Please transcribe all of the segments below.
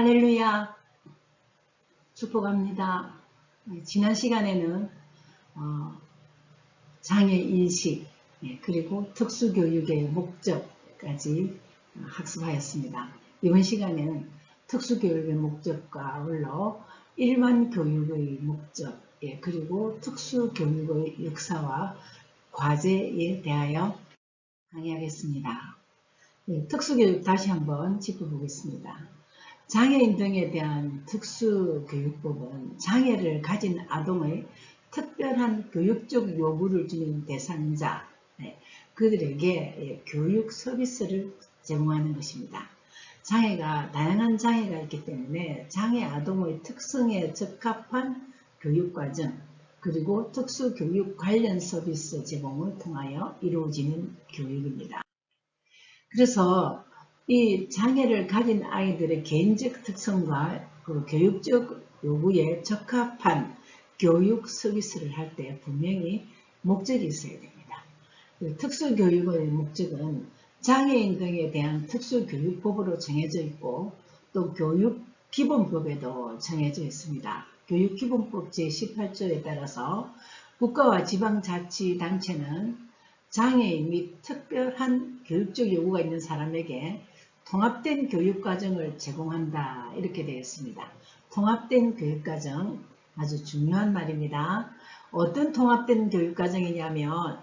할렐루야, 축복합니다. 지난 시간에는 장애인식 그리고 특수교육의 목적까지 학습하였습니다. 이번 시간에는 특수교육의 목적과 아울러 일반 교육의 목적 그리고 특수교육의 역사와 과제에 대하여 강의하겠습니다. 특수교육 다시 한번 짚어보겠습니다. 장애인 등에 대한 특수교육법은 장애를 가진 아동의 특별한 교육적 요구를 주는 대상자, 그들에게 교육 서비스를 제공하는 것입니다. 다양한 장애가 있기 때문에 장애 아동의 특성에 적합한 교육과정, 그리고 특수교육 관련 서비스 제공을 통하여 이루어지는 교육입니다. 그래서 이 장애를 가진 아이들의 개인적 특성과 그 교육적 요구에 적합한 교육 서비스를 할 때 분명히 목적이 있어야 됩니다. 특수교육의 목적은 장애인 등에 대한 특수교육법으로 정해져 있고 또 교육기본법에도 정해져 있습니다. 교육기본법 제18조에 따라서 국가와 지방자치단체는 장애인 및 특별한 교육적 요구가 있는 사람에게 통합된 교육과정을 제공한다, 이렇게 되어 있습니다. 통합된 교육과정, 아주 중요한 말입니다. 어떤 통합된 교육과정이냐면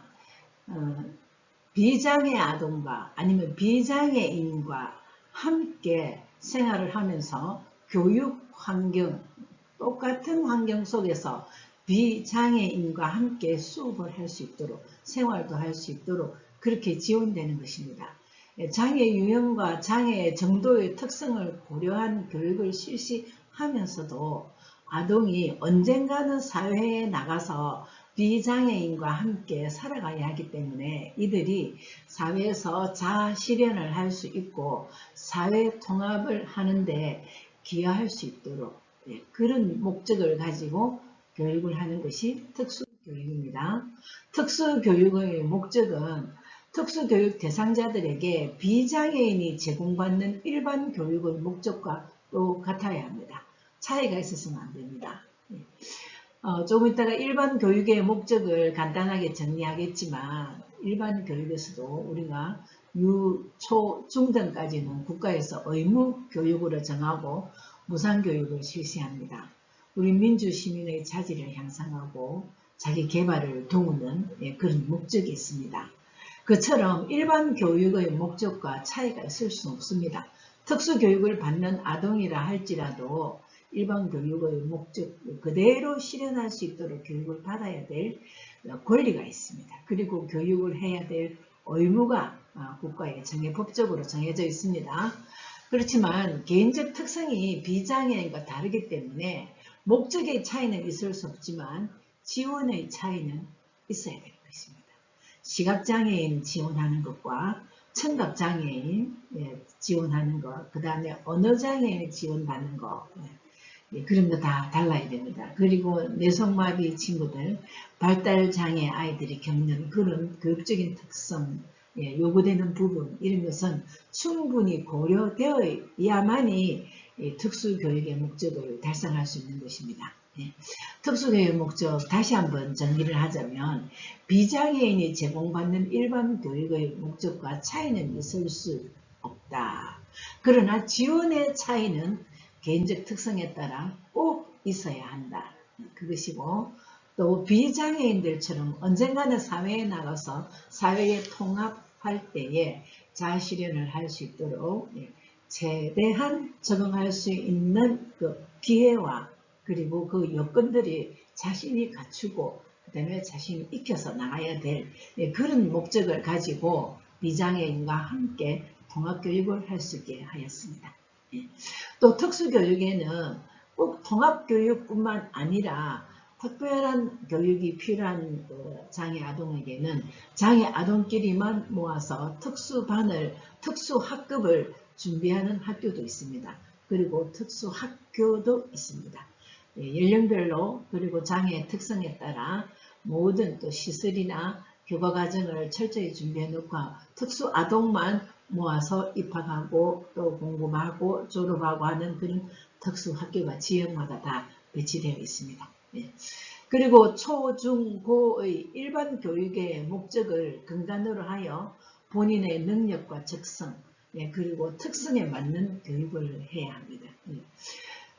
비장애 아동과 아니면 비장애인과 함께 생활을 하면서 교육 환경, 똑같은 환경 속에서 비장애인과 함께 수업을 할 수 있도록, 생활도 할 수 있도록 그렇게 지원되는 것입니다. 장애 유형과 장애 정도의 특성을 고려한 교육을 실시하면서도 아동이 언젠가는 사회에 나가서 비장애인과 함께 살아가야 하기 때문에 이들이 사회에서 자아 실현을 할 수 있고 사회 통합을 하는데 기여할 수 있도록 그런 목적을 가지고 교육을 하는 것이 특수교육입니다. 특수교육의 목적은 특수교육 대상자들에게 비장애인이 제공받는 일반 교육의 목적과 똑같아야 합니다. 차이가 있어서는 안 됩니다. 조금 이따가 일반 교육의 목적을 간단하게 정리하겠지만 일반 교육에서도 우리가 유, 초, 중등까지는 국가에서 의무 교육으로 정하고 무상교육을 실시합니다. 우리 민주시민의 자질을 향상하고 자기 개발을 도우는 그런 목적이 있습니다. 그처럼 일반 교육의 목적과 차이가 있을 수 없습니다. 특수교육을 받는 아동이라 할지라도 일반 교육의 목적 그대로 실현할 수 있도록 교육을 받아야 될 권리가 있습니다. 그리고 교육을 해야 될 의무가 국가에 법적으로 정해져 있습니다. 그렇지만 개인적 특성이 비장애인과 다르기 때문에 목적의 차이는 있을 수 없지만 지원의 차이는 있어야 될 것입니다. 시각장애인 지원하는 것과 청각장애인 지원하는 것, 그 다음에 언어장애인 지원받는 것, 그런 거 다 달라야 됩니다. 그리고 뇌성마비 친구들, 발달장애 아이들이 겪는 그런 교육적인 특성, 요구되는 부분, 이런 것은 충분히 고려되어야만이 특수교육의 목적을 달성할 수 있는 것입니다. 특수교육 목적 다시 한번 정리를 하자면 비장애인이 제공받는 일반 교육의 목적과 차이는 있을 수 없다. 그러나 지원의 차이는 개인적 특성에 따라 꼭 있어야 한다. 그것이고 또 비장애인들처럼 언젠가는 사회에 나가서 사회에 통합할 때에 자아실현을 할 수 있도록 최대한 적응할 수 있는 그 기회와 그리고 그 여건들이 자신이 갖추고 그 다음에 자신이 익혀서 나가야 될 그런 목적을 가지고 비장애인과 함께 통합교육을 할 수 있게 하였습니다. 또 특수교육에는 꼭 통합교육뿐만 아니라 특별한 교육이 필요한 장애 아동에게는 장애 아동끼리만 모아서 특수반을, 특수학급을 준비하는 학교도 있습니다. 그리고 특수학교도 있습니다. 연령별로 그리고 장애의 특성에 따라 모든 또 시설이나 교과 과정을 철저히 준비해 놓고 특수 아동만 모아서 입학하고 또 공부하고 졸업하고 하는 그런 특수 학교가 지역마다 다 배치되어 있습니다. 예. 그리고 초, 중, 고의 일반 교육의 목적을 근간으로 하여 본인의 능력과 적성, 예, 그리고 특성에 맞는 교육을 해야 합니다. 예.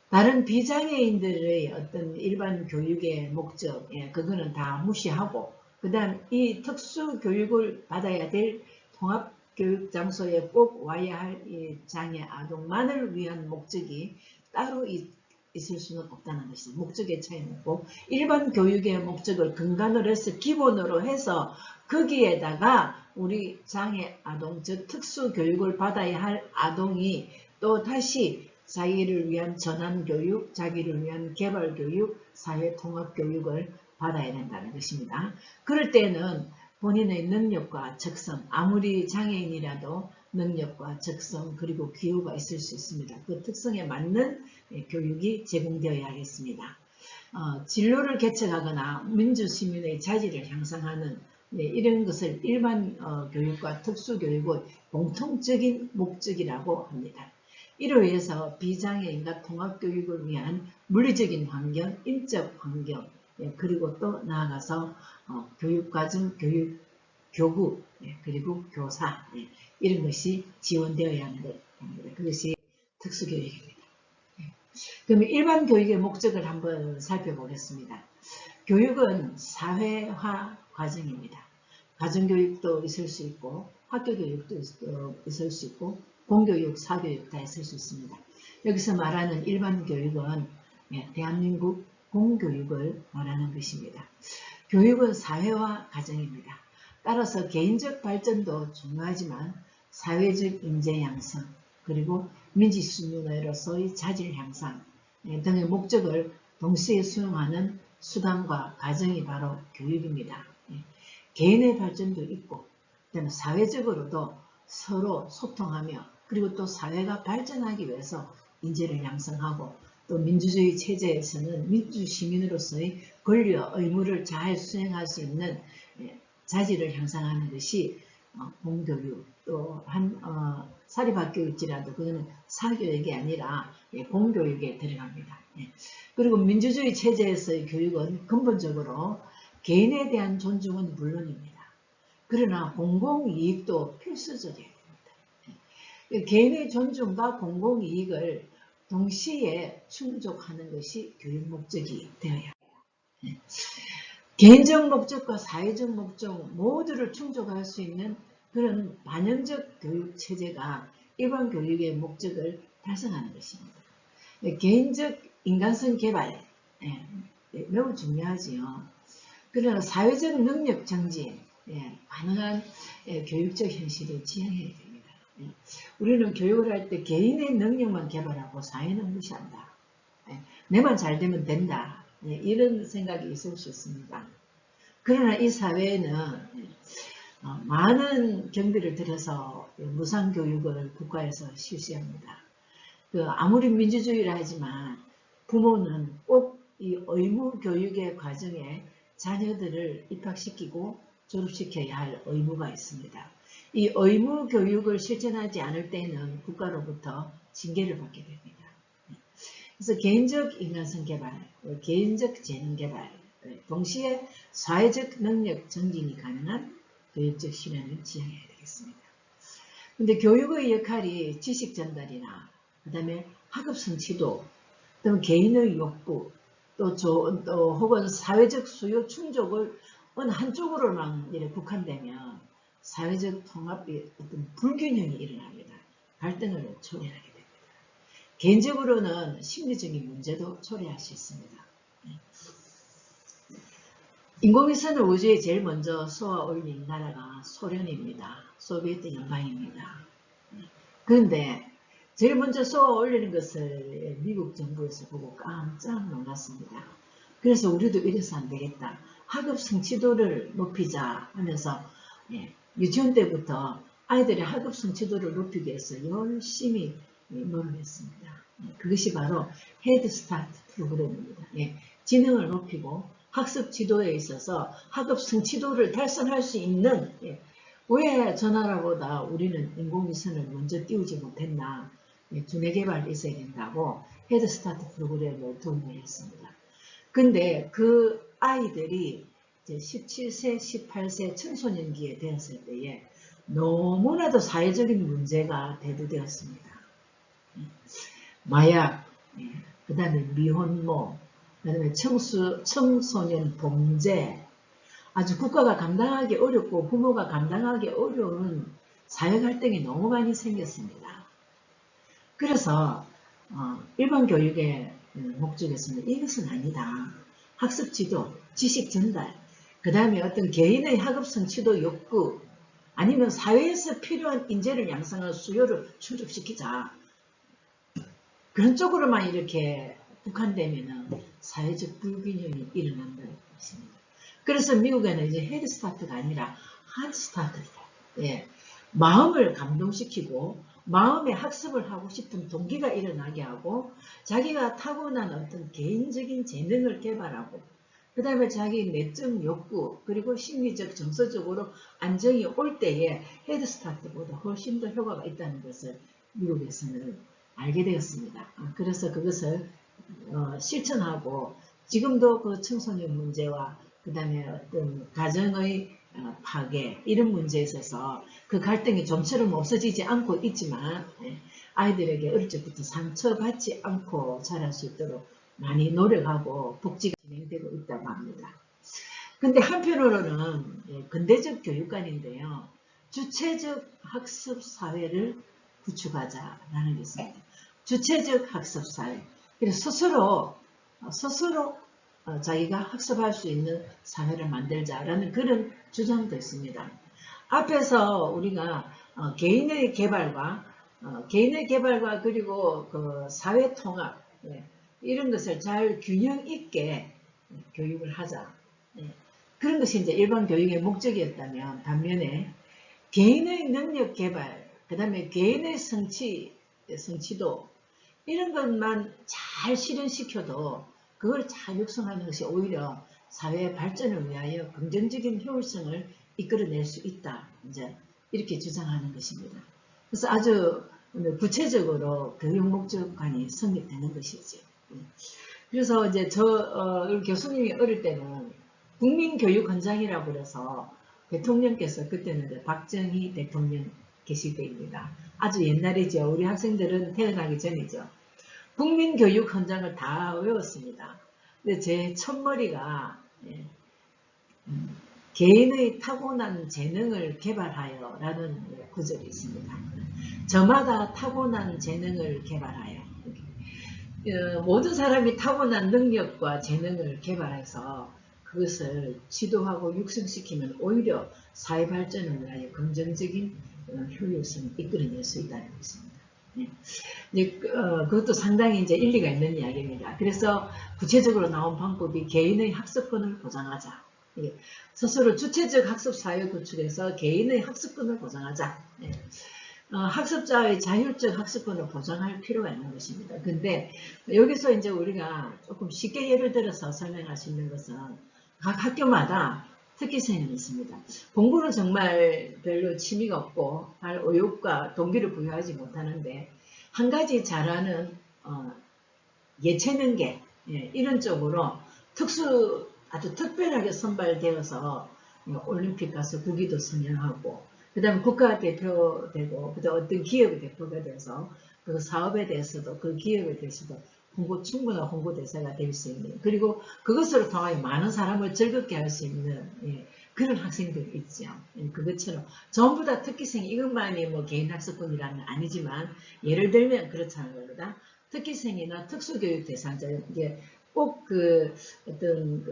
다른 비장애인들의 어떤 일반 교육의 목적, 예, 그거는 다 무시하고, 그 다음 이 특수 교육을 받아야 될 통합교육 장소에 꼭 와야 할 이 장애 아동만을 위한 목적이 따로 있을 수는 없다는 것이죠. 목적의 차이는 있고, 일반 교육의 목적을 근간으로 해서 기본으로 해서 거기에다가 우리 장애 아동, 즉 특수 교육을 받아야 할 아동이 또 다시 자기를 위한 전환교육, 자기를 위한 개발교육, 사회통합교육을 받아야 된다는 것입니다. 그럴 때는 본인의 능력과 적성, 아무리 장애인이라도 능력과 적성 그리고 기호가 있을 수 있습니다. 그 특성에 맞는 교육이 제공되어야겠습니다. 진로를 개척하거나 민주시민의 자질을 향상하는 이런 것을 일반 교육과 특수교육의 공통적인 목적이라고 합니다. 이로 인해서 비장애인과 통합교육을 위한 물리적인 환경, 인적 환경, 그리고 또 나아가서 교육과정, 교구, 그리고 교사 이런 것이 지원되어야 하는 것 합니다. 그것이 특수교육입니다. 그럼 일반 교육의 목적을 한번 살펴보겠습니다. 교육은 사회화 과정입니다. 가정교육도 있을 수 있고 학교교육도 있을 수 있고 공교육, 사교육 다 있을 수 있습니다. 여기서 말하는 일반 교육은 대한민국 공교육을 말하는 것입니다. 교육은 사회화 과정입니다. 따라서 개인적 발전도 중요하지만 사회적 인재 양성 그리고 민지순문으로서의 자질 향상 등의 목적을 동시에 수용하는 수단과 과정이 바로 교육입니다. 개인의 발전도 있고 그다음에 사회적으로도 서로 소통하며 그리고 또 사회가 발전하기 위해서 인재를 양성하고 또 민주주의 체제에서는 민주시민으로서의 권리와 의무를 잘 수행할 수 있는 자질을 향상하는 것이 공교육 또 사립학교일지라도 그거는 사교육이 아니라 공교육에 들어갑니다. 그리고 민주주의 체제에서의 교육은 근본적으로 개인에 대한 존중은 물론입니다. 그러나 공공이익도 필수적이에요. 개인의 존중과 공공이익을 동시에 충족하는 것이 교육 목적이 되어야 해요. 개인적 목적과 사회적 목적 모두를 충족할 수 있는 그런 반영적 교육 체제가 일반 교육의 목적을 달성하는 것입니다. 개인적 인간성 개발 매우 중요하지요. 그러나 사회적 능력 정진 가능한 교육적 현실을 지향해야 됩니다. 우리는 교육을 할 때 개인의 능력만 개발하고 사회는 무시한다. 내만 잘 되면 된다. 이런 생각이 있을 수 있습니다. 그러나 이 사회에는 많은 경비를 들여서 무상교육을 국가에서 실시합니다. 아무리 민주주의라 하지만 부모는 꼭 이 의무교육의 과정에 자녀들을 입학시키고 졸업시켜야 할 의무가 있습니다. 이 의무교육을 실천하지 않을 때는 국가로부터 징계를 받게 됩니다. 그래서 개인적 인간성 개발, 개인적 재능 개발, 동시에 사회적 능력 증진이 가능한 교육적 실현을 지향해야 되겠습니다. 근데 교육의 역할이 지식 전달이나 그 다음에 학업 성취도, 또 개인의 욕구, 또 혹은 사회적 수요 충족을 어느 한쪽으로만 국한되면 사회적 통합이 어떤 불균형이 일어납니다. 갈등을 초래하게 됩니다. 개인적으로는 심리적인 문제도 초래할 수 있습니다. 인공위성을 우주에 제일 먼저 쏘아 올린 나라가 소련입니다. 소비에트 연방입니다. 그런데 제일 먼저 쏘아 올리는 것을 미국 정부에서 보고 깜짝 놀랐습니다. 그래서 우리도 이래서 안 되겠다. 학업 성취도를 높이자 하면서 유치원 때부터 아이들의 학업 성취도를 높이기 위해서 열심히 노력했습니다. 그것이 바로 헤드스타트 프로그램입니다. 지능을 높이고 학습 지도에 있어서 학업 성취도를 달성할 수 있는 왜 저 나라보다 우리는 인공위성을 먼저 띄우지 못했나? 두뇌 개발이 있어야 된다고 헤드스타트 프로그램을 도입을 했습니다. 근데 그 아이들이 이제 17세, 18세 청소년기에 되었을 때에 너무나도 사회적인 문제가 대두되었습니다. 마약, 그 다음에 미혼모, 그 다음에 청소년 범죄, 아주 국가가 감당하기 어렵고 부모가 감당하기 어려운 사회 갈등이 너무 많이 생겼습니다. 그래서 일반 교육의 목적에서는 이것은 아니다. 학습 지도, 지식 전달, 그 다음에 어떤 개인의 학업 성취도 욕구, 아니면 사회에서 필요한 인재를 양성한 수요를 충족시키자. 그런 쪽으로만 이렇게 국한되면 사회적 불균형이 일어난다는 것입니다. 그래서 미국에는 이제 헤드스타트가 아니라 하드스타트다. 예. 마음을 감동시키고 마음의 학습을 하고 싶은 동기가 일어나게 하고 자기가 타고난 어떤 개인적인 재능을 개발하고 그 다음에 자기 내적 욕구 그리고 심리적 정서적으로 안정이 올 때에 헤드스타트보다 훨씬 더 효과가 있다는 것을 미국에서는 알게 되었습니다. 그래서 그것을 실천하고 지금도 그 청소년 문제와 그 다음에 어떤 가정의 파괴 이런 문제에 있어서 그 갈등이 좀처럼 없어지지 않고 있지만 아이들에게 어릴 적부터 상처받지 않고 자랄 수 있도록 많이 노력하고 복지가 진행되고 있다고 합니다. 근데 한편으로는 근대적 교육관인데요. 주체적 학습 사회를 구축하자라는 게 있습니다. 주체적 학습 사회. 그래서 스스로 자기가 학습할 수 있는 사회를 만들자라는 그런 주장도 있습니다. 앞에서 우리가 개인의 개발과 그리고 그 사회 통합 이런 것을 잘 균형 있게 교육을 하자. 그런 것이 이제 일반 교육의 목적이었다면 반면에 개인의 능력 개발, 그 다음에 개인의 성취도 이런 것만 잘 실현시켜도 그걸 잘 육성하는 것이 오히려 사회의 발전을 위하여 긍정적인 효율성을 이끌어낼 수 있다. 이제 이렇게 주장하는 것입니다. 그래서 아주 구체적으로 교육 목적관이 성립되는 것이죠. 그래서 이제 교수님이 어릴 때는 국민교육헌장이라고 그래서 대통령께서 그때는 이제 박정희 대통령 계실 때입니다. 아주 옛날이죠. 우리 학생들은 태어나기 전이죠. 국민교육헌장을 다 외웠습니다. 근데 제 첫머리가 개인의 타고난 재능을 개발하여 라는 구절이 있습니다. 저마다 타고난 재능을 개발하여 모든 사람이 타고난 능력과 재능을 개발해서 그것을 지도하고 육성시키면 오히려 사회 발전을 위하여 긍정적인 효율성을 이끌어낼 수 있다는 것입니다. 그것도 상당히 이제 일리가 있는 이야기입니다. 그래서 구체적으로 나온 방법이 개인의 학습권을 보장하자. 스스로 주체적 학습 사회 구축해서 개인의 학습권을 보장하자. 학습자의 자율적 학습권을 보장할 필요가 있는 것입니다. 근데 여기서 이제 우리가 조금 쉽게 예를 들어서 설명할 수 있는 것은 각 학교마다 특기생이 있습니다. 공부는 정말 별로 취미가 없고 할 의욕과 동기를 부여하지 못하는데 한 가지 잘하는 예체능계 이런 쪽으로 아주 특별하게 선발되어서 올림픽 가서 국위도 수여하고 그 다음에 국가대표 되고 그 다음 어떤 기업의 대표가 돼서 그 사업에 대해서도 그 기업에 대해서도 충분한 홍보대사가 될 수 있는 그리고 그것으로 통하여 많은 사람을 즐겁게 할 수 있는 그런 학생들이 있죠. 그것처럼 전부 다 특기생이 이것만이 뭐 개인 학습권이라는 건 아니지만 예를 들면 그렇다는 겁니다. 특기생이나 특수교육 대상자 이게 꼭 그 어떤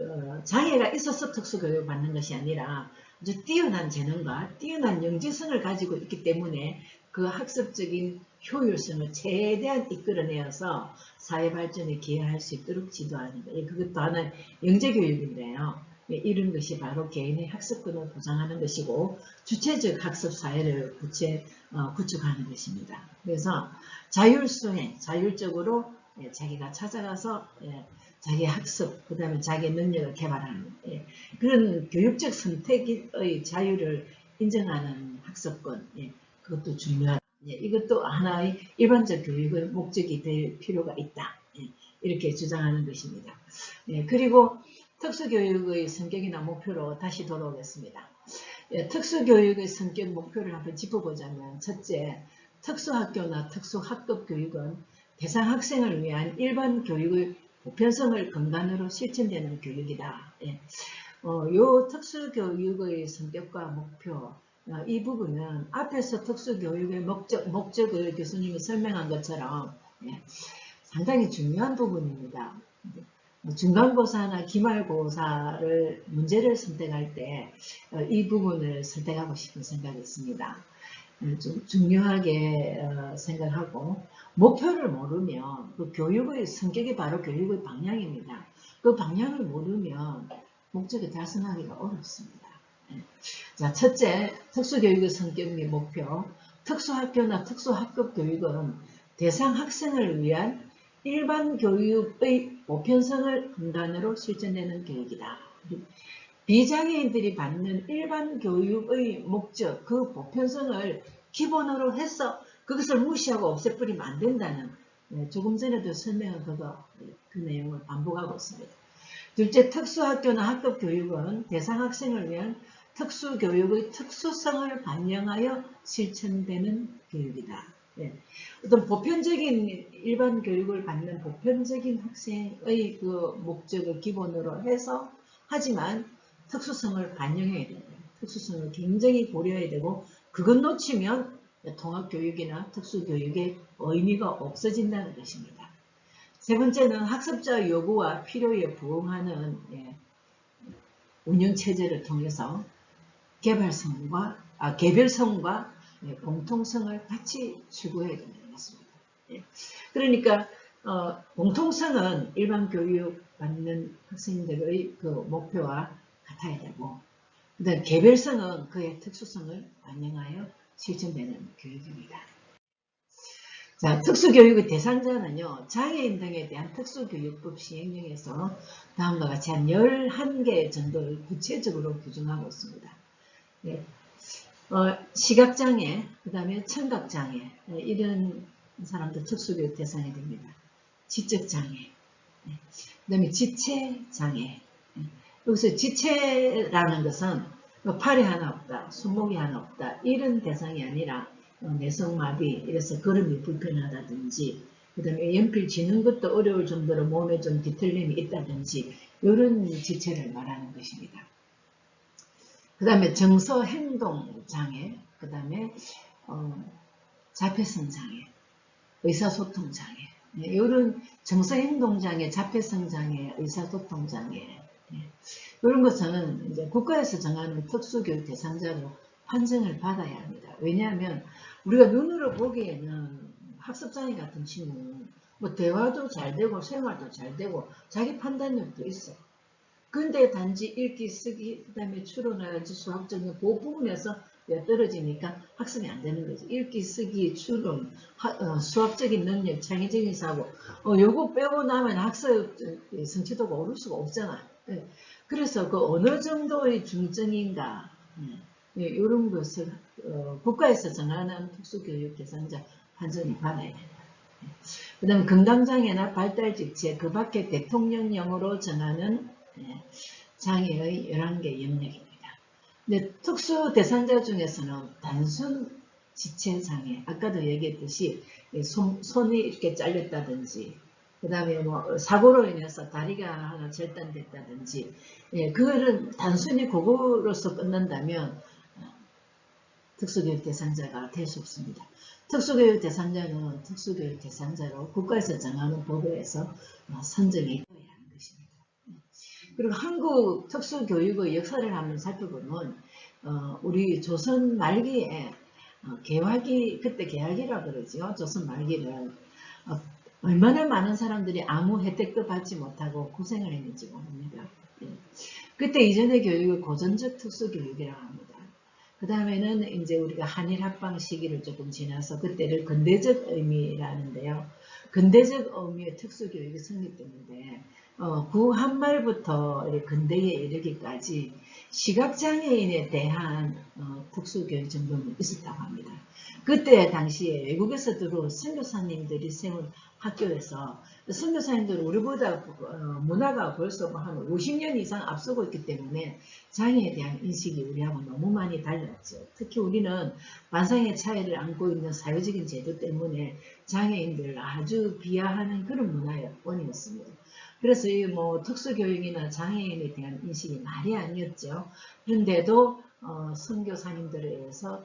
장애가 있어서 특수교육 받는 것이 아니라 아주 뛰어난 재능과 뛰어난 영지성을 가지고 있기 때문에 그 학습적인 효율성을 최대한 이끌어내어서 사회 발전에 기여할 수 있도록 지도하는 거예요. 그것도 하나의 영재교육인데요. 이런 것이 바로 개인의 학습권을 보장하는 것이고 주체적 학습 사회를 구축하는 것입니다. 그래서 자율수행, 자율적으로 자기가 찾아가서 자기 학습, 그 다음에 자기 능력을 개발하는 그런 교육적 선택의 자유를 인정하는 학습권, 예, 그것도 중요하다. 예, 이것도 하나의 일반적 교육의 목적이 될 필요가 있다. 예, 이렇게 주장하는 것입니다. 예, 그리고 특수교육의 성격이나 목표로 다시 돌아오겠습니다. 예, 특수교육의 성격 목표를 한번 짚어보자면, 첫째, 특수학교나 특수학급 교육은 대상 학생을 위한 일반 교육의 보편성을 근간으로 실천되는 교육이다. 예. 요 특수교육의 성격과 목표, 이 부분은 앞에서 특수교육의 목적을 교수님이 설명한 것처럼 예, 상당히 중요한 부분입니다. 중간고사나 기말고사를 문제를 선택할 때 이 부분을 선택하고 싶은 생각이 있습니다. 좀 중요하게 생각하고, 목표를 모르면 그 교육의 성격이 바로 교육의 방향입니다. 그 방향을 모르면 목적을 달성하기가 어렵습니다. 자, 첫째, 특수교육의 성격 및 목표. 특수학교나 특수학급 교육은 대상 학생을 위한 일반 교육의 보편성을 근간으로 실천되는 교육이다. 비장애인들이 받는 일반 교육의 목적, 그 보편성을 기본으로 해서 그것을 무시하고 없애버리면 안 된다는, 조금 전에도 설명한 그 내용을 반복하고 있습니다. 둘째, 특수학교나 학급교육은 대상 학생을 위한 특수교육의 특수성을 반영하여 실천되는 교육이다. 어떤 보편적인 일반 교육을 받는 보편적인 학생의 그 목적을 기본으로 해서, 하지만 특수성을 반영해야 됩니다. 특수성을 굉장히 고려해야 되고, 그것 놓치면 통합교육이나 특수교육의 의미가 없어진다는 것입니다. 세 번째는 학습자 요구와 필요에 부응하는 운영체제를 통해서 개별성과 공통성을 같이 추구해야 된다는 것입니다. 그러니까 공통성은 일반 교육 받는 학생들의 그 목표와 같아야 되고, 그다음 개별성은 그의 특수성을 반영하여 실천되는 교육입니다. 자, 특수교육의 대상자는요, 장애인 등에 대한 특수교육법 시행령에서 다음과 같이 한 11개 정도를 구체적으로 규정하고 있습니다. 시각장애, 그 다음에 청각장애, 이런 사람들 특수교육 대상이 됩니다. 지적장애, 그 다음에 지체장애. 여기서 지체라는 것은 팔이 하나 없다, 손목이 하나 없다, 이런 대상이 아니라 뇌성마비, 이래서 걸음이 불편하다든지, 그 다음에 연필 쥐는 것도 어려울 정도로 몸에 좀 뒤틀림이 있다든지, 이런 지체를 말하는 것입니다. 그 다음에 정서행동장애, 그 다음에 자폐성장애, 의사소통장애, 이런 정서행동장애, 자폐성장애, 의사소통장애, 이런 것은 이제 국가에서 정하는 특수교육 대상자로 판정을 받아야 합니다. 왜냐하면 우리가 눈으로 보기에는 학습장애 같은 친구는 뭐 대화도 잘 되고 생활도 잘 되고 자기 판단력도 있어. 근데 단지 읽기, 쓰기, 그 다음에 추론이라든지 수학적인 그 부분에서 떨어지니까 학습이 안 되는 거죠. 읽기, 쓰기, 추론, 수학적인 능력, 창의적인 사고, 요거 빼고 나면 학습 성취도가 오를 수가 없잖아. 그래서 그 어느 정도의 중증인가, 이런 것을 국가에서 정하는 특수교육 대상자 판정을 받아야 된다. 그 다음에 건강장애나 발달직체, 그 밖에 대통령령으로 정하는 장애의 11개 영역입니다. 근데 특수 대상자 중에서는 단순 지체장애, 아까도 얘기했듯이 손이 이렇게 잘렸다든지, 그 다음에 뭐 사고로 인해서 다리가 하나 절단됐다든지, 그거를 단순히 그거로서 끝난다면 특수교육 대상자가 될 수 없습니다. 특수교육 대상자는 특수교육 대상자로 국가에서 정하는 법에서 선정이 되어야 하는 것입니다. 그리고 한국 특수교육의 역사를 한번 살펴보면 우리 조선 말기에 개화기, 그때 개화기라고 그러죠. 조선 말기를 얼마나 많은 사람들이 아무 혜택도 받지 못하고 고생을 했는지 모릅니다. 그때 이전의 교육을 고전적 특수교육이라고 합니다. 그 다음에는 이제 우리가 한일 합방 시기를 조금 지나서 그때를 근대적 의미라는데요. 근대적 의미의 특수교육이 성립됐는데, 구한말부터 근대에 이르기까지 시각장애인에 대한 특수교육 정도는 있었다고 합니다. 그때 당시에 외국에서 들어온 선교사님들이 세운 학교에서 선교사님들은 우리보다 문화가 벌써 한 50년 이상 앞서고 있기 때문에 장애에 대한 인식이 우리하고 너무 많이 달랐죠. 특히 우리는 반상의 차이를 안고 있는 사회적인 제도 때문에 장애인들을 아주 비하하는 그런 문화였습니다. 그래서 이 특수교육이나 장애인에 대한 인식이 말이 아니었죠. 그런데도 선교사님들에 의해서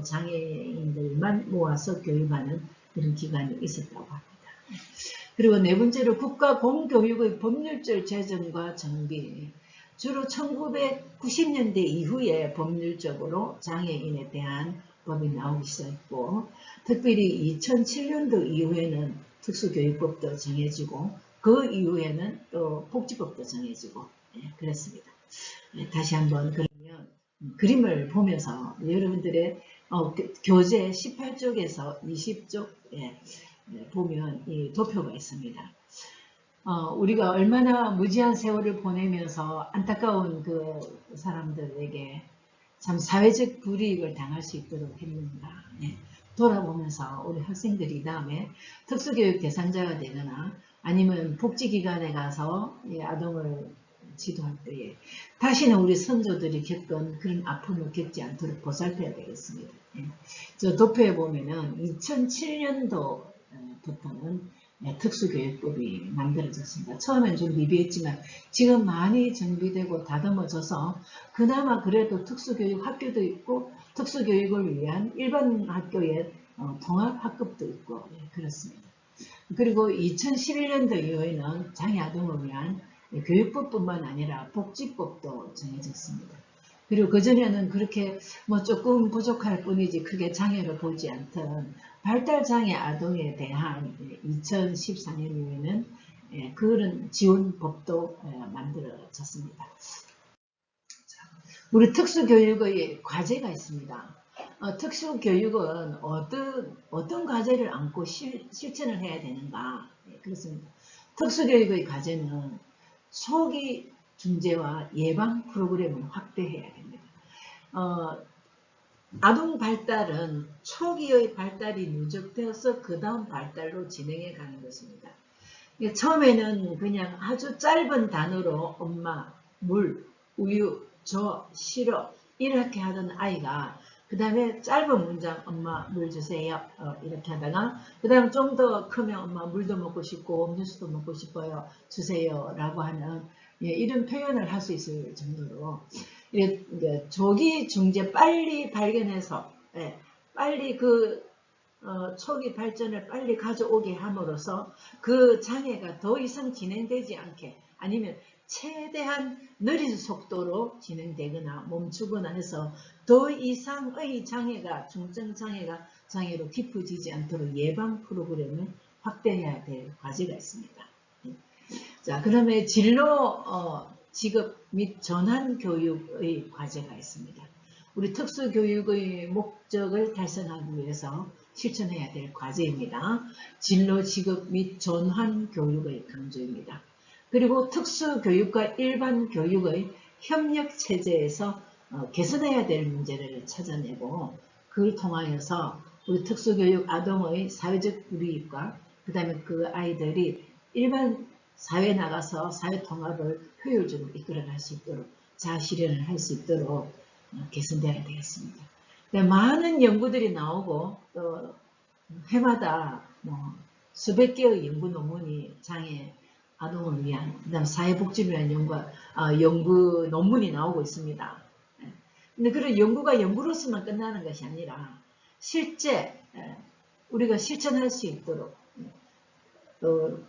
장애인들만 모아서 교육하는 그런 기관이 있었다고 합니다. 그리고 네 번째로 국가 공교육의 법률적 제정과 정비. 주로 1990년대 이후에 법률적으로 장애인에 대한 법이 나오기 시작했고, 특별히 2007년도 이후에는 특수교육법도 정해지고, 그 이후에는 또 복지법도 정해지고, 그랬습니다. 다시 한번 그러면 그림을 보면서 여러분들의 교재 18쪽에서 20쪽에 보면 이 도표가 있습니다. 우리가 얼마나 무지한 세월을 보내면서 안타까운 그 사람들에게 참 사회적 불이익을 당할 수 있도록 했는가. 돌아보면서 우리 학생들이 다음에 특수교육 대상자가 되거나 아니면 복지기관에 가서 아동을 지도할 때에 다시는 우리 선조들이 겪은 그런 아픔을 겪지 않도록 보살펴야 되겠습니다. 저 도표에 보면은 2007년도부터는 특수교육법이 만들어졌습니다. 처음엔 좀 미비했지만 지금 많이 정비되고 다듬어져서 그나마 그래도 특수교육 학교도 있고 특수교육을 위한 일반 학교의 통합학급도 있고 그렇습니다. 그리고 2011년도 이후에는 장애아동을 위한 교육법뿐만 아니라 복지법도 정해졌습니다. 그리고 그전에는 그렇게 조금 부족할 뿐이지 크게 장애를 보지 않던 발달장애 아동에 대한 2014년 이후에는 그런 지원법도 만들어졌습니다. 우리 특수교육의 과제가 있습니다. 특수교육은 어떤 과제를 안고 실천을 해야 되는가? 그렇습니다. 특수교육의 과제는 초기 중재와 예방 프로그램을 확대해야 됩니다. 아동 발달은 초기의 발달이 누적되어서 그 다음 발달로 진행해 가는 것입니다. 처음에는 그냥 아주 짧은 단어로 엄마, 물, 우유, 저, 싫어 이렇게 하던 아이가 그 다음에 짧은 문장 엄마 물 주세요 이렇게 하다가 그 다음 좀 더 크면 엄마 물도 먹고 싶고 음료수도 먹고 싶어요 주세요 라고 하는 이런 표현을 할 수 있을 정도로 조기 중재 빨리 발견해서 빨리 그 초기 발전을 빨리 가져오게 함으로써 그 장애가 더 이상 진행되지 않게 아니면 최대한 느린 속도로 진행되거나 멈추거나 해서 더 이상의 장애가 장애로 깊어지지 않도록 예방 프로그램을 확대해야 될 과제가 있습니다. 자, 그러면 진로 지급 및 전환 교육의 과제가 있습니다. 우리 특수교육의 목적을 달성하기 위해서 실천해야 될 과제입니다. 진로 지급 및 전환 교육의 강조입니다. 그리고 특수교육과 일반 교육의 협력 체제에서 개선해야 될 문제를 찾아내고 그를 통하여서 우리 특수교육 아동의 사회적 불이익과 그 다음에 그 아이들이 일반 사회에 나가서 사회통합을 효율적으로 이끌어갈 수 있도록 자아실현을 할 수 있도록 개선되어야 되겠습니다. 많은 연구들이 나오고 또 해마다 수백 개의 연구 논문이 장애 아동을 위한 그다음 사회복지를 위한 연구 논문이 나오고 있습니다. 근데 그런 연구가 연구로서만 끝나는 것이 아니라 실제 우리가 실천할 수 있도록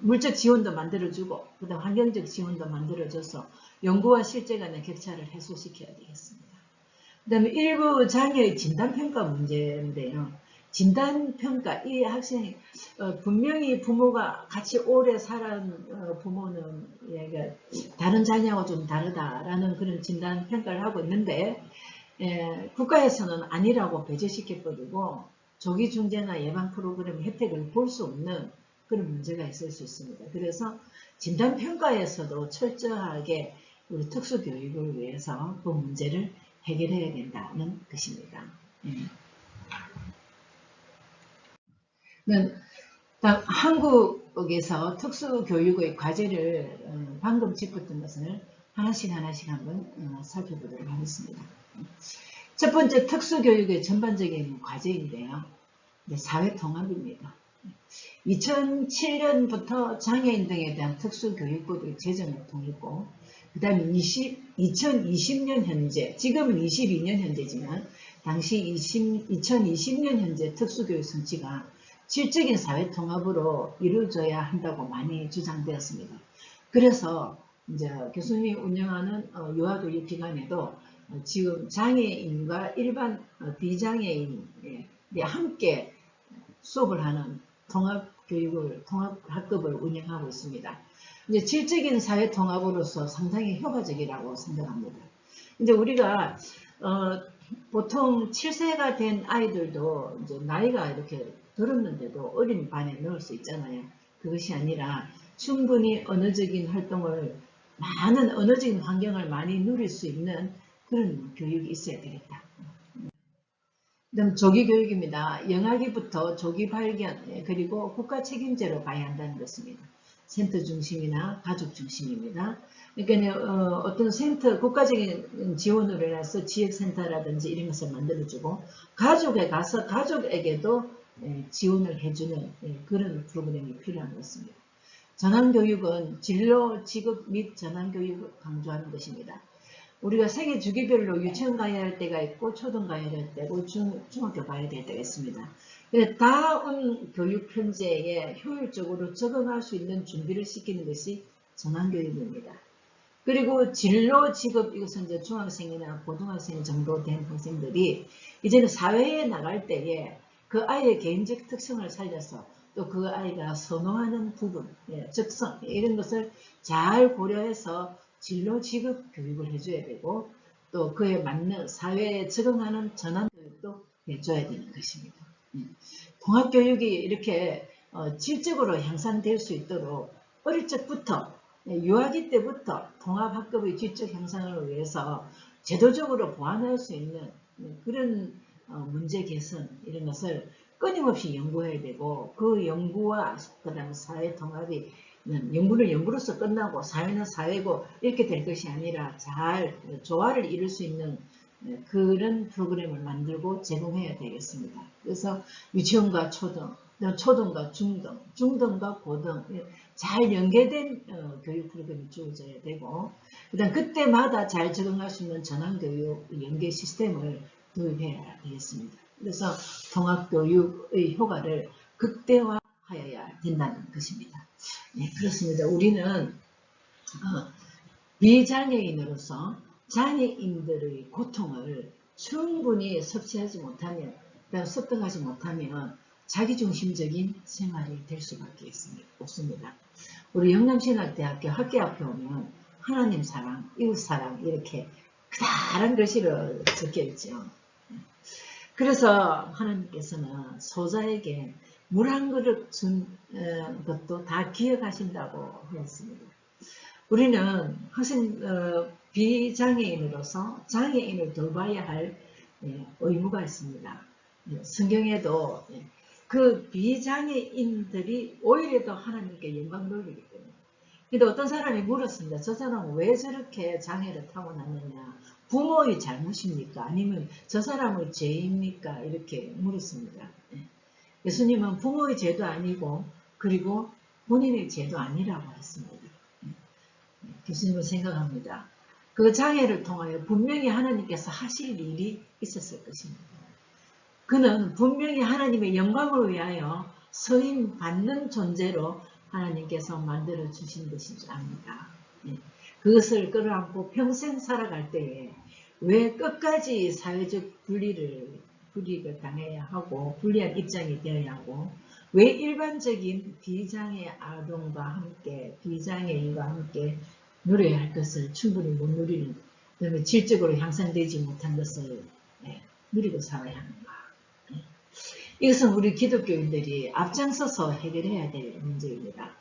물적 지원도 만들어주고 그다음 환경적 지원도 만들어줘서 연구와 실제 간의 격차를 해소시켜야 되겠습니다. 그 다음에 일부 장애의 진단평가 문제인데요. 진단평가, 이 학생이 분명히 부모가 같이 오래 살은 부모는 다른 자녀하고 좀 다르다라는 그런 진단평가를 하고 있는데 국가에서는 아니라고 배제시켜버리고 조기 중재나 예방 프로그램 혜택을 볼 수 없는 그런 문제가 있을 수 있습니다. 그래서 진단평가에서도 철저하게 우리 특수교육을 위해서 그 문제를 해결해야 된다는 것입니다. 한국에서 특수교육의 과제를 방금 짚었던 것을 하나씩 한번 살펴보도록 하겠습니다. 첫 번째 특수교육의 전반적인 과제인데요. 사회통합입니다. 2007년부터 장애인 등에 대한 특수교육법의 제정을 통했고 그 다음에 2020년 현재, 지금은 22년 현재지만 당시 2020년 현재 특수교육 성취가 질적인 사회통합으로 이루어져야 한다고 많이 주장되었습니다. 그래서 이제 교수님이 운영하는 유아교육기관에도 지금 장애인과 일반 비장애인이 함께 수업을 하는 통합학급을 운영하고 있습니다. 이제 질적인 사회 통합으로서 상당히 효과적이라고 생각합니다. 이제 우리가 보통 7세가 된 아이들도 이제 나이가 이렇게 들었는데도 어린 반에 넣을 수 있잖아요. 그것이 아니라 충분히 언어적인 활동을 많은 언어적인 환경을 많이 누릴 수 있는 그런 교육이 있어야 되겠다. 그다음 조기 교육입니다. 영아기부터 조기 발견 그리고 국가 책임제로 가야 한다는 것입니다. 센터 중심이나 가족 중심입니다. 그러니까 어떤 센터 국가적인 지원으로 인해서 지역센터라든지 이런 것을 만들어주고 가족에 가서 가족에게도 지원을 해주는 그런 프로그램이 필요한 것입니다. 전환교육은 진로, 직업 및 전환교육을 강조하는 것입니다. 우리가 생애 주기별로 유치원 가야 할 때가 있고 초등 가야 할 때고 중학교 가야 될 때가 있습니다. 다음 교육 편제에 효율적으로 적응할 수 있는 준비를 시키는 것이 전환교육입니다. 그리고 진로, 직업 이것은 이제 중학생이나 고등학생 정도 된 학생들이 이제는 사회에 나갈 때에 그 아이의 개인적 특성을 살려서 또 그 아이가 선호하는 부분, 적성 이런 것을 잘 고려해서 진로, 직업 교육을 해줘야 되고 또 그에 맞는 사회에 적응하는 전환교육도 해줘야 되는 것입니다. 통합교육이 이렇게 질적으로 향상될 수 있도록 어릴 적부터 유아기 때부터 통합학급의 질적 향상을 위해서 제도적으로 보완할 수 있는 그런 문제 개선 이런 것을 끊임없이 연구해야 되고 그 연구와 그다음 사회 통합이 연구는 연구로서 끝나고 사회는 사회고 이렇게 될 것이 아니라 잘 조화를 이룰 수 있는 그런 프로그램을 만들고 제공해야 되겠습니다. 그래서 유치원과 초등, 초등과 중등, 중등과 고등 잘 연계된 교육 프로그램이 주어져야 되고 그다음 그때마다 잘 적응할 수 있는 전환교육 연계 시스템을 도입해야 되겠습니다. 그래서 통합교육의 효과를 극대화하여야 된다는 것입니다. 네, 그렇습니다. 우리는 비장애인으로서 장애인들의 고통을 충분히 섭취하지 못하면, 습득하지 못하면 자기중심적인 생활이 될 수밖에 없습니다. 우리 영남신학대학교 학교 앞에 오면 하나님 사랑, 이웃 사랑 이렇게 크다란 글씨로 적혀 있죠. 그래서 하나님께서는 소자에게 물 한 그릇 준 것도 다 기억하신다고 했습니다. 우리는 비장애인으로서 장애인을 돌봐야 할 의무가 있습니다. 성경에도 그 비장애인들이 오히려 더 하나님께 영광 돌리기 때문에. 근데 어떤 사람이 물었습니다. 저 사람은 왜 저렇게 장애를 타고났느냐? 부모의 잘못입니까? 아니면 저 사람의 죄입니까? 이렇게 물었습니다. 예수님은 부모의 죄도 아니고 그리고 본인의 죄도 아니라고 했습니다. 교수님은 생각합니다. 그 장애를 통하여 분명히 하나님께서 하실 일이 있었을 것입니다. 그는 분명히 하나님의 영광을 위하여 서임 받는 존재로 하나님께서 만들어 주신 것인 줄 압니다. 그것을 끌어안고 평생 살아갈 때에 왜 끝까지 사회적 불이익을 당해야 하고 불리한 입장이 되어야 하고 왜 일반적인 비장애 아동과 함께 비장애인과 함께 누려야 할 것을 충분히 못 누리는 그다음에 질적으로 향상되지 못한 것을 누리고 살아야 하는가. 이것은 우리 기독교인들이 앞장서서 해결해야 될 문제입니다.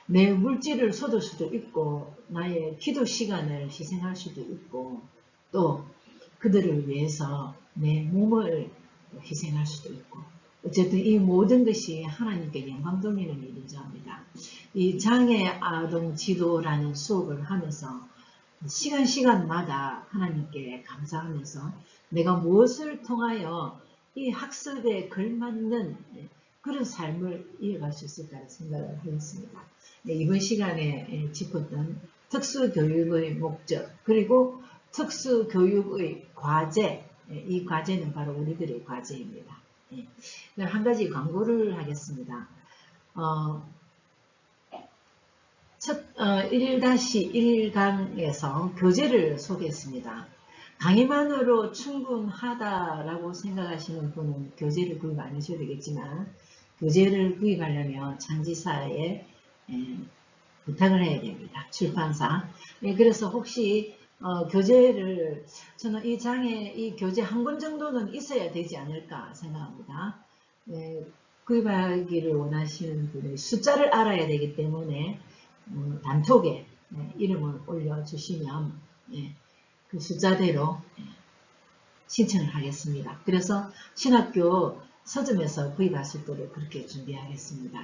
내 물질을 쏟을 수도 있고 나의 기도 시간을 희생할 수도 있고 또 그들을 위해서 내 몸을 희생할 수도 있고 어쨌든 이 모든 것이 하나님께 영광 돌리는 일이죠 합니다. 이 장애 아동 지도라는 수업을 하면서 시간마다 하나님께 감사하면서 내가 무엇을 통하여 이 학습에 걸맞는 그런 삶을 이어갈 수 있을까 생각을 하였습니다. 이번 시간에 짚었던 특수교육의 목적 그리고 특수교육의 과제, 이 과제는 바로 우리들의 과제입니다. 한 가지 광고를 하겠습니다. 1-1강에서 교재를 소개했습니다. 강의만으로 충분하다라고 생각하시는 분은 교재를 구입 안 하셔도 되겠지만 교재를 구입하려면 창지사에 부탁을 해야 됩니다. 출판사. 그래서 혹시 교재를 저는 이 장에 이 교재 한 권 정도는 있어야 되지 않을까 생각합니다. 구입하기를 원하시는 분의 숫자를 알아야 되기 때문에 단톡에 이름을 올려주시면 그 숫자대로 신청을 하겠습니다. 그래서 신학교 서점에서 구입할 수 있도록 그렇게 준비하겠습니다.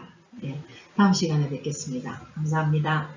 다음 시간에 뵙겠습니다. 감사합니다.